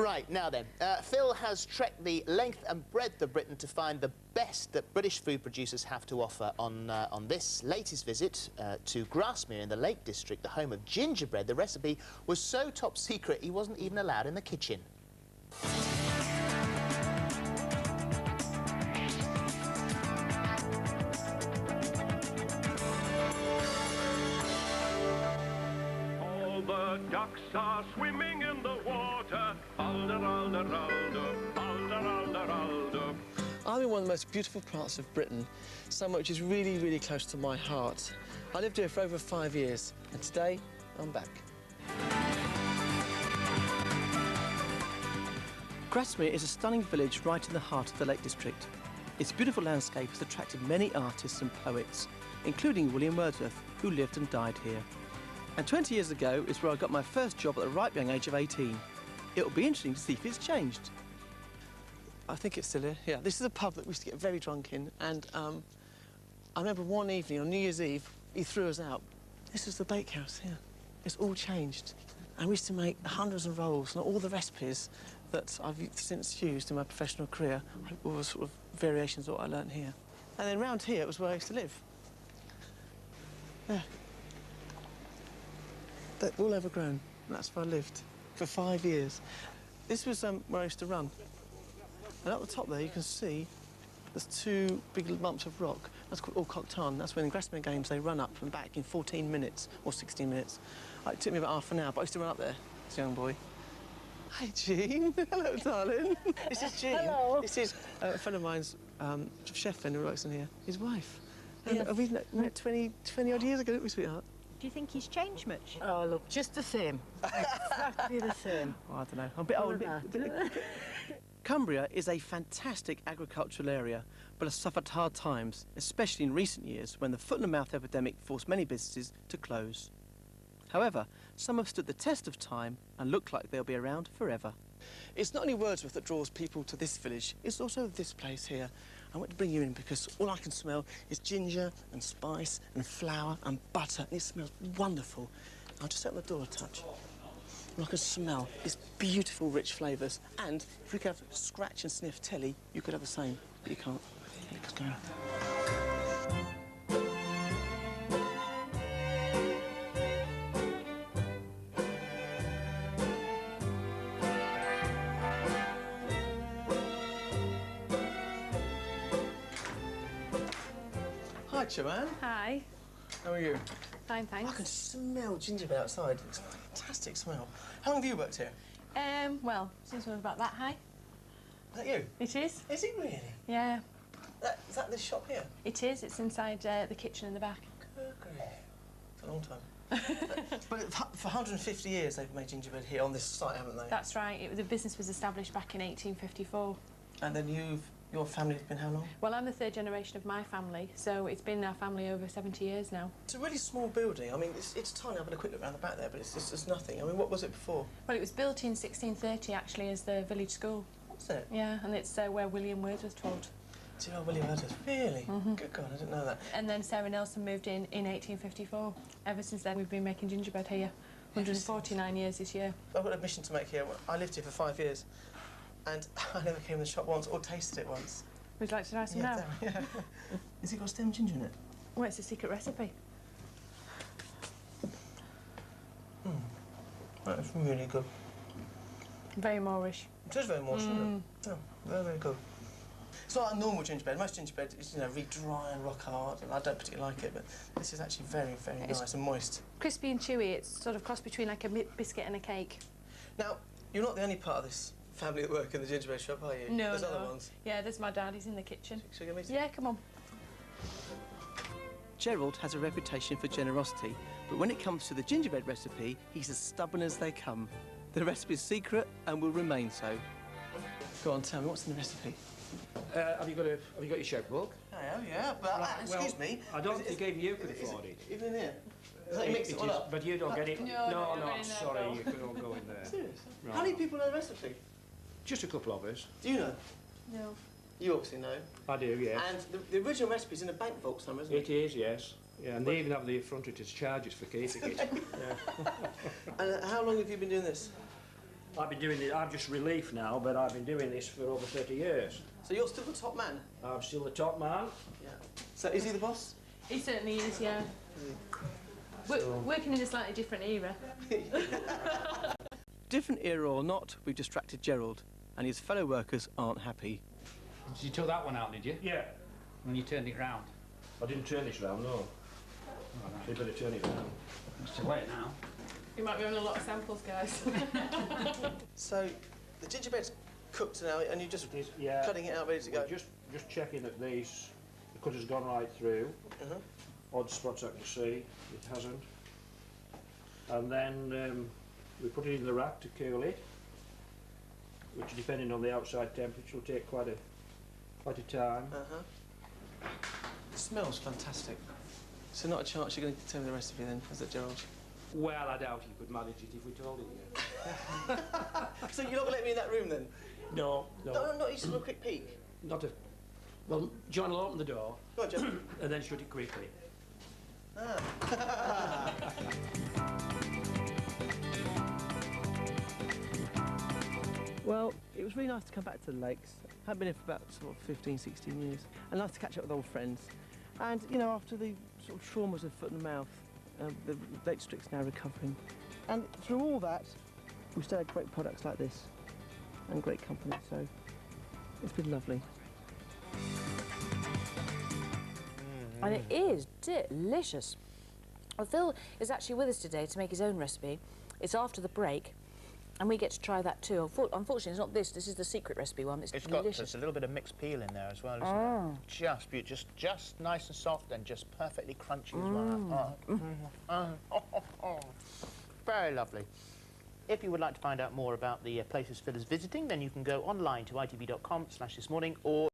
Right, now then, Phil has trekked the length and breadth of Britain to find the best that British food producers have to offer on this latest visit to Grasmere in the Lake District, the home of gingerbread. The recipe was so top secret he wasn't even allowed in the kitchen. All the ducks are swimming in the water. Alder, alder, alder, alder, alder, alder. I'm in one of the most beautiful parts of Britain, somewhere which is really, really close to my heart. I lived here for over 5 years, and today I'm back. Grasmere is a stunning village right in the heart of the Lake District. Its beautiful landscape has attracted many artists and poets, including William Wordsworth, who lived and died here. And 20 years ago is where I got my first job at the ripe young age of 18. It'll be interesting to see if it's changed. I think it's still here, yeah. This is a pub that we used to get very drunk in, and I remember one evening on New Year's Eve, he threw us out. This is the bakehouse here. It's all changed. And we used to make hundreds of rolls, and all the recipes that I've since used in my professional career were sort of variations of what I learnt here. And then round here, it was where I used to live. Yeah. They're all overgrown, and that's where I lived for 5 years. This was where I used to run. And at the top there, you can see there's two big lumps of rock. That's called Alcock Tarn. That's when in Grasmere games they run up and back in 14 minutes or 16 minutes. It took me about half an hour, but I used to run up there as a young boy. Hi, Jean. Hello, darling. This is Jean. Hello. This is a friend of mine's, chef friend who works in here, his wife. Yes. We've met 20-odd years ago, didn't we, sweetheart? Do you think he's changed much? Oh, look, just the same. Exactly the same. Oh, I don't know. I'm a bit old. Cumbria is a fantastic agricultural area, but has suffered hard times, especially in recent years when the foot-and-mouth epidemic forced many businesses to close. However, some have stood the test of time and look like they'll be around forever. It's not only Wordsworth that draws people to this village, it's also this place here. I want to bring you in because all I can smell is ginger and spice and flour and butter, and it smells wonderful. I'll just open the door a touch. And I can smell its beautiful, rich flavours. And if we could have scratch and sniff telly, you could have the same, but you can't. Let's go. Hi, Joanne. Hi. How are you? Fine, thanks. I can smell gingerbread outside. It's a fantastic smell. How long have you worked here? Well, since we were about that high. Is that you? It is. Is it really? Yeah. Is that this shop here? It is. It's inside the kitchen in the back. Vickery. It's a long time. But for 150 years they've made gingerbread here on this site, haven't they? That's right. The business was established back in 1854. And then your family's been how long? Well, I'm the third generation of my family, so it's been our family over 70 years now. It's a really small building. I mean, it's tiny. I've had a quick look around the back there, but it's nothing. I mean, what was it before? Well, it was built in 1630, actually, as the village school. What's it? Yeah, and it's where William Wordsworth taught. Oh, William Wordsworth, really? Mm-hmm. Good God, I didn't know that. And then Sarah Nelson moved in 1854. Ever since then, we've been making gingerbread here. 149 years this year. I've got an admission to make here. I lived here for 5 years, and I never came in the shop once or tasted it once. Would you like to try some now? Yeah. Has it got stem ginger in it? Well, it's a secret recipe. That's really good. Very Moorish. It is very Moorish, isn't it? Oh, very, very good. It's not like normal gingerbread. Most gingerbread is, really dry and rock hard, and I don't particularly like it, but this is actually very, very nice and moist. Crispy and chewy. It's sort of cross between like a biscuit and a cake. Now, you're not the only part of this family that work in the gingerbread shop, are you? No, There's other ones. Yeah, there's my dad. He's in the kitchen. Should we go meet him? Yeah, come on. Gerald has a reputation for generosity, but when it comes to the gingerbread recipe, he's as stubborn as they come. The recipe's secret and will remain so. Go on, tell me, what's in the recipe? Have you got your checkbook? I have, yeah, but excuse me. I don't think even you could afford it. Even in here? Is that you mix it all up? But you don't get it. No, sorry, you could all go in there. Serious? Right. How many people know the recipe? Just a couple of us. Do you know? No. You obviously know. I do, yes. And the original recipe's in a bank vault somewhere, isn't it? It is, yes. Yeah, and they even have the effrontery to charge us for keeping it. Yeah. And how long have you been doing this? I've been doing it, I'm just relief now, but I've been doing this for over 30 years. So you're still the top man? I'm still the top man. Yeah. So is he the boss? He certainly is, yeah. Working in a slightly different era. Different era or not, we've distracted Gerald, and his fellow workers aren't happy. You took that one out, did you? Yeah. When you turned it round? I didn't turn this round, no. So you better turn it round. It's too late now. You might be having a lot of samples, guys. So the gingerbread's cooked now, and you're just Yeah. cutting it out, ready to go. We're just checking that the cutter's gone right through. Odd spots I can see, it hasn't. And then we put it in the rack to cool it, which, depending on the outside temperature, will take quite a time. It smells fantastic. So not a chance you're going to tell me the recipe then, is it, Gerald? Well, I doubt you could manage it if we told it you. So you're not going to let me in that room then? No, no. Not just for a quick peek? Not a... Well, John will open the door. Go on, John. And then shut it quickly. Well, it was really nice to come back to the lakes. I hadn't been here for about sort of 15, 16 years. And nice to catch up with old friends. And, you know, after the sort of traumas of foot and mouth, the Lake District's now recovering. And through all that, we still had great products like this and great company, so it's been lovely. And it is delicious. Well, Phil is actually with us today to make his own recipe. It's after the break, and we get to try that too. Unfortunately, it's not this. This is the secret recipe one. It's delicious. There's a little bit of mixed peel in there as well, isn't there? Just beautiful, just nice and soft and just perfectly crunchy as well. Very lovely. If you would like to find out more about the places Phil is visiting, then you can go online to itv.com/thismorning or